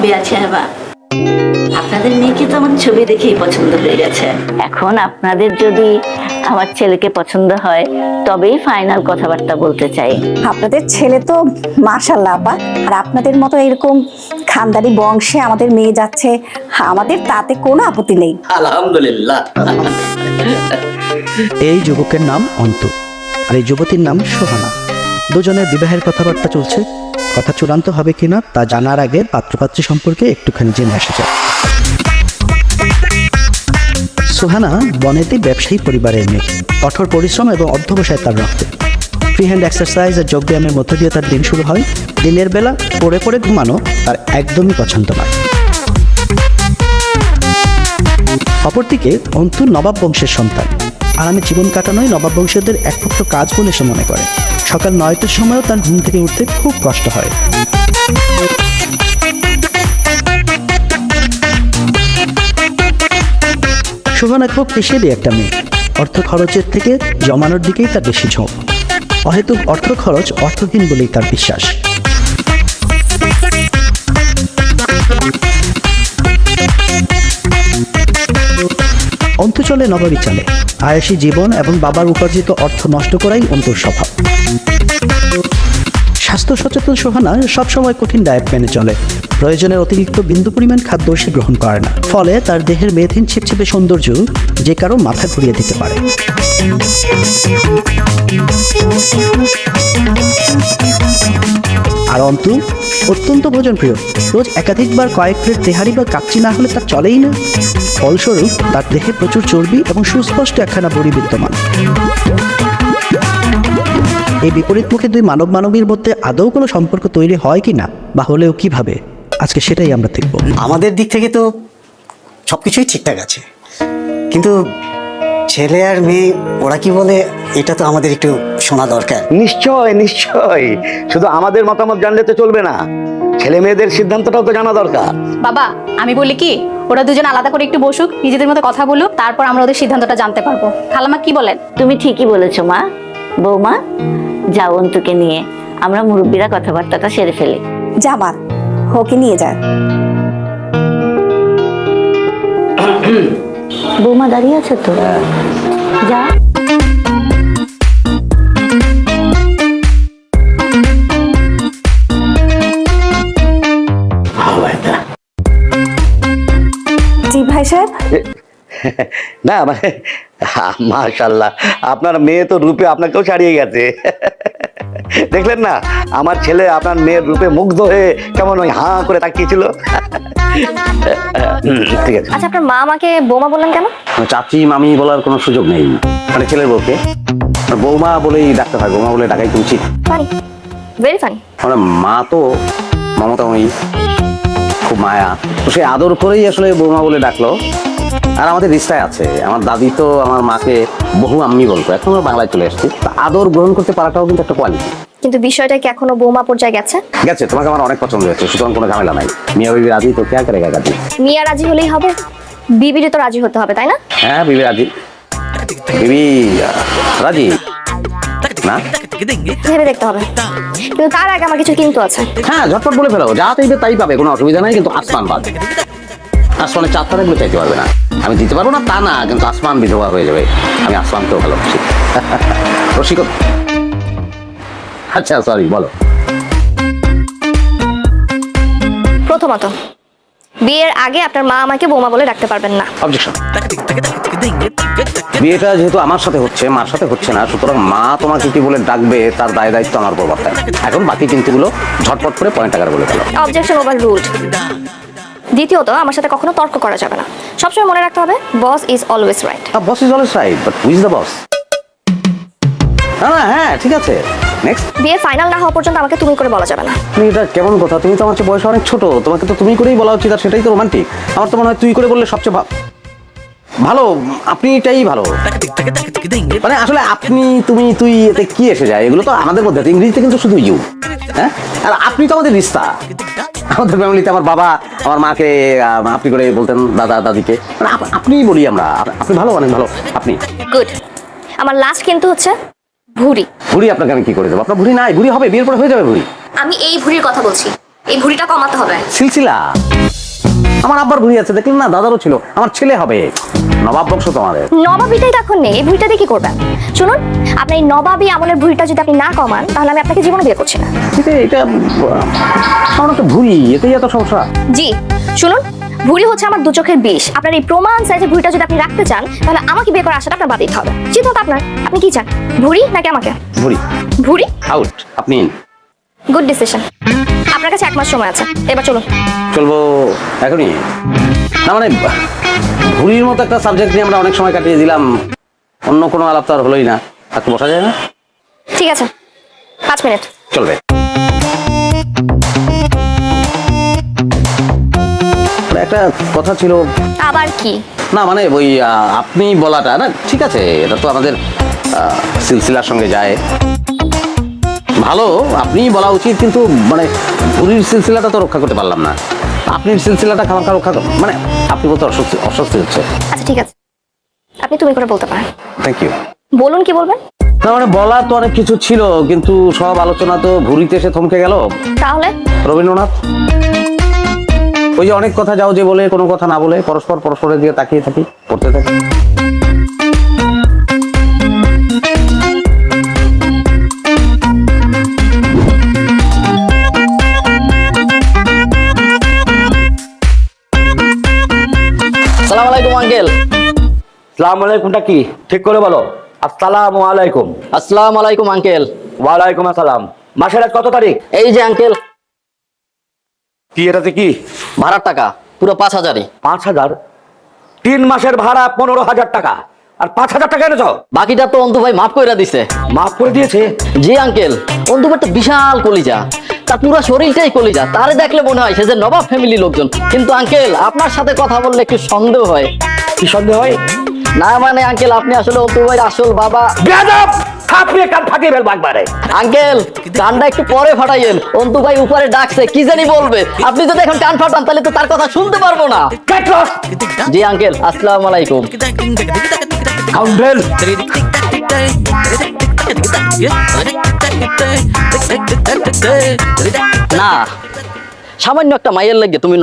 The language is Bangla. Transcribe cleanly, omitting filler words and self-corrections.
বিয়া ছেবা, আপনাদের মেয়েকে তো আমার ছবি দেখেই পছন্দ হয়ে গেছে। এখন আপনাদের যদি আমার ছেলেকে পছন্দ হয় তবেই ফাইনাল কথাবার্তা বলতে চাই। আপনাদের ছেলে তো মাশাআল্লাহ আপা, আর আপনাদের মতো এরকম খানদানি বংশে আমাদের মেয়ে যাচ্ছে, আমাদের তাতে কোনো আপত্তি নেই। আলহামদুলিল্লাহ। এই যুবকের নাম অন্তু, আর এই যুবতীর নাম সোহানা। দুজনের বিবাহের কথাবার্তা চলছে। কথা চূড়ান্ত হবে কিনা তা জানার আগে পাত্রপাত্রী সম্পর্কে একটুখানি জেনে আসা যায়। সোহানা বনেদি ব্যবসায়ী পরিবারের মেয়ে। কঠোর পরিশ্রম এবং অধ্যবসায় তার রক্তে। ফ্রি হ্যান্ড এক্সারসাইজ আর যোগব্যায়ামের মধ্য দিয়ে তার দিন শুরু হয়। দিনের বেলা পড়ে পড়ে ঘুমানো তার একদমই পছন্দ নয়। অপরদিকে অন্তু নবাব বংশের সন্তান। আরামে জীবন কাটানোই নবাব বংশীয়দের একমাত্র কাজ বলে সে মনে করে। সকাল 9টার সময়ও তার ঘুম থেকে উঠতে খুব কষ্ট হয়। সোহানা খুব পেশালি একটা মেয়ে। অর্থ খরচের থেকে জমানোর দিকেই তার বেশি ঝোঁক। অহেতুক অর্থ খরচ অর্থহীন বলেই তার বিশ্বাস। অন্তু চলে নবাবী চালে। আয়েশি জীবন এবং বাবার উপার্জিত অর্থ নষ্ট করাই অন্তুর স্বভাব। স্বাস্থ্য সচেতন সোহানা সবসময় কঠিন ডায়েট মেনে চলে। প্রয়োজনের অতিরিক্ত বিন্দু পরিমাণ খাদ্য সে গ্রহণ করে না। ফলে তার দেহের মেয়েথিন ছিপছিপে সৌন্দর্য যে কারো মাথা ঘুরিয়ে দিতে পারে। আর অন্তু অত্যন্ত ভোজনপ্রিয়। রোজ একাধিকবার কয়েক প্লেট তেহারি বা কাচ্চি না হলে তার চলেই না। ফলস্বরূপ তার দেহে প্রচুর চর্বি এবং সুস্পষ্ট একখানা বড়ি বিদ্যমান। এই বিপরীতমুখী দুই মানব মানবীর মধ্যে আদৌ কোনো সম্পর্ক তৈরি হয় কি না, বা হলেও কিভাবে, আজকে সেটাই আমরা দেখব। আমাদের দিক থেকে তো সবকিছুই ঠিকঠাক আছে, কিন্তু ছেলে আর মেয়ে ওরা কি বলে এটা তো আমাদের একটু শোনা দরকার। নিশ্চয় নিশ্চয়, শুধু আমাদের মতামত জানলে তো চলবে না, ছেলে মেয়েদের সিদ্ধান্তটাও তো জানা দরকার। বাবা, আমি বলি কি, ওরা দুজন আলাদা করে একটু বসুক, নিজেদের মধ্যে কথা বলুক, তারপর আমরা ওদের সিদ্ধান্তটা জানতে পারবো। খালামা কি বলেন? তুমি ঠিকই বলেছো মা। বৌমা, যাও অন্তুকে নিয়ে আমরা মুরব্বীরা কথাবার্তাটা সেরে ফেলি। যা মা, ওকে নিয়ে যা। বৌমা দাঁড়িয়ে আছে তো, যা। জি ভাই সাহেব। না মানে মাশাআল্লাহ, আপনার মেয়ে তো রূপে আপনাকেও ছাড়িয়ে গেছে। দেখলেন না, আমার ছেলে আপনার মেয়ের রূপে মুগ্ধ হয়ে কেমন ওই হাঁ করে তাকিয়েছিল। ঠিক আছে। আচ্ছা, আপনার মা আমাকে বৌমা বললেন কেন? চাচি মামি বলার কোনো সুযোগ নেই, মানে ছেলের বউকে বৌমা বলেই ডাকতে হয়। বৌমা বলে ডাকাই তো উচিত। Funny, very funny. মানে মা তো মমতাময়ী, খুব মায়া, তো সে আদর করেই আসলে বৌমা বলে ডাকলো। আর আমাদের রিস্তায় আছে, আমার দাদি তো আমার মাকে বহু আম্মি বলতো, এখন আমরা বাংলায় চলে আসছি। আদর গ্রহণ করতে পারাটাও কিন্তু একটা কোয়ালিটি। কিন্তু বিষয়টা কি এখনো বৌমা পর্যায়ে গেছে? গেছে, তোমাকে আমার অনেক পছন্দ হয়েছে, সুতরাং কোনো ঝামেলা নাই। মিয়া বিবি রাজি তো কে করেগা গাজি। মিয়া রাজি হলেই হবে, বিবিরও তো রাজি হতে হবে, তাই না? হ্যাঁ, বিবি রাজি। বিবি রাজি না, ভেবে দেখতে হবে, কিন্তু তার আগে আমার কিছু কিন্তু আছে। হ্যাঁ, ঝটপট বলে ফেলো, যা চাইবে তাই পাবে, কোনো অসুবিধা নাই। কিন্তু আসমান বাদ, আসমানের চাঁদটা দেখলে চাইতে পারবে না। আমি দিতে পারবো না তা না, কিন্তু আসমান বিধবা হয়ে যাবে। আমি আসমানকেও ভালোবাসি। রসিক, আচ্ছা সরি, বলো। প্রথমত, বিয়ের আগে আপনার মা আমাকে বৌমা বলে ডাকতে পারবেন না। অবজেকশন। বিয়েটা যেহেতু আমার সাথে হচ্ছে, মার সাথে হচ্ছে না, সুতরাং মা তোমাকে কি বলে ডাকবে তার দায় দায়িত্ব আমার উপর বর্তায়। এখন বাকি চিন্তাগুলো ঝটপট করে পয়েন্ট আকারে বলে ফেলো। Objection over ruled. দ্বিতীয়ত, আমার সাথে কখনো তর্ক করা যাবে না। সবসময় মনে রাখতে হবে, boss is always right. Boss is always right, but who is the boss? না, হ্যাঁ ঠিক আছে। নেক্সট। বিয়ে ফাইনাল না হওয়া পর্যন্ত আমাকে তুমি করে বলা যাবে না। তুমি এটা কেমন কথা? তুমি তো আমার চেয়ে বয়স অনেক ছোট, তোমাকে তো তুমি করেই বলা উচিত, আর সেটাই তো রোমান্টিক। আমার তো মনে হয় তুই করে বললে সবচেয়ে ভালো। আপনি এটাই ভালো, মানে আসলে আপনি তুমি তুই এতে কি এসে যায়? এগুলো তো আমাদের মধ্যে, ইংরেজিতে কিন্তু শুধু ইউ। হ্যাঁ, আর আপনি তো আমাদের রিস্তা। আমাদের ফ্যামিলিতে আমার বাবা আমার মাকে আপনি করে বলতেন, দাদা দাদিকে, মানে আপনি বলি আমরা। আপনি ভালো, অনেক ভালো আপনি। গুড। আমার লাস্ট কিন্তু হচ্ছে ভুঁড়ি। ভুঁড়ি আপনাকে আমি কি করে দেবো? আপনার ভুঁড়ি নাই, ভুঁড়ি হবে, বিয়ের পরে হয়ে যাবে ভুঁড়ি। আমি এই ভুঁড়ির কথা বলছি। এই ভুঁড়িটা কমাতে হবে। সিলসিলা আমার আব্বার ভুঁড়ি আছে, দেখলেন না, দাদারও ছিল, আমার ছেলে হবে। নবাব বংশ তোমাদের। নবাবিটাই তো এখন নেই, এই ভুঁড়িটা দিয়ে কি করবেন? শুনুন, আপনার এই নবাবী আমলের ভুঁড়িটা যদি আপনি না কমান, তাহলে আমি আপনাকে জীবনে বিয়ে করছি না। এটা আমার একটা ভুঁড়ি, এতেই এত সমস্যা? জি শুনুন, ভুঁড়ি হচ্ছে আমার দু চোখের বিষ। আপনার এই প্রমাণ সাইজের ভুঁড়িটা যদি আপনি রাখতে চান, তাহলে আমাকে বিয়ে করার আশাটা আপনার বাদ দিতে হবে। সিদ্ধান্ত আপনার, আপনি কি চান, ভুঁড়ি নাকি আমাকে? ভুঁড়ি। ভুঁড়ি আউট, আপনি in। Good decision. আপনার কাছে 1 মাস সময় আছে, এবার চলুন। চলবো এখনই? না মানে ভুঁড়ির মতো একটা সাবজেক্ট নিয়ে আমরা অনেক সময় কাটিয়ে দিলাম, অন্য কোনো আলাপ তো আর হলোই না, একটু বসা যায় না? ঠিক আছে, 5 মিনিট। চলবে। একটা কথা ছিল। আবার কি? না মানে ওই আপনি বলাটা না, ঠিক আছে, এটা তো আমাদের সিলসিলার সঙ্গে যায়, ভালো, আপনি বলা উচিত, কিন্তু মানে ভুঁড়ির সিলসিলাটা তো রক্ষা করতে পারলাম না। আপনি সিলসিলাটা খামাখা রক্ষা মানে আপনি বলতে অস্বস্তি হচ্ছে। আচ্ছা ঠিক আছে, আপনি তুমি করে বলতে পারেন। Thank you. বলুন, কি বলবেন? না মানে বলা তো অনেক কিছু ছিল, কিন্তু সব আলোচনা তো ভুঁড়িতে এসে থমকে গেল। তাহলে রবীন্দ্রনাথ, ওই যে অনেক কথা যাও যে বলে কোনো কথা না বলে পরস্পরের দিকে তাকিয়ে থাকি, পড়তে থাকি। সালাম আলাইকুম আঙ্কেল। সালাম আলাইকুমটা কি ঠিক করে বলো? আসসালামু আলাইকুম। আসসালাম আলাইকুম আঙ্কেল। ওয়ালাইকুম আসসালাম। মাসের আজ কত তারিখ? এই যে আঙ্কেল, কি এটাতে কি? ভাড়ার টাকা পুরো 5,000-ই। 5,000? 3 মাসের ভাড়া 15,000 টাকা, আর 5,000 টাকা এনেছ? বাকিটা তো অন্তু ভাই মাফ করে দিছে। মাফ করে দিয়েছে? জি আঙ্কেল, অন্তু ভাই তো বিশাল কলিজা, তার পুরো শরীরটাই কলিজা, তারে দেখলে মনে হয় সে যে নবাব ফ্যামিলি লোকজন। কিন্তু আঙ্কেল আপনার সাথে কথা বললে একটু সন্দেহ হয়। কি সন্দেহ হয়? না মানে আঙ্কেল, আপনি আসলে অন্তু ভাইয়ের আসল বাবা। বেয়াদব! থাপড়িয়ে কান ফাটিয়ে ফেলবো একবারে। আঙ্কেল কানটা একটু পরে ফাটাইয়েন, অন্তু ভাই উপরে ডাকছে, কি জানি বলবে, আপনি যদি এখন কান ফাটান তাহলে তো তার কথা শুনতে পারবো না। Get lost! জি আঙ্কেল, আসসালামু আলাইকুম। Scoundrel! না, সামান্য একটা মাইয়ের লাগে তুমি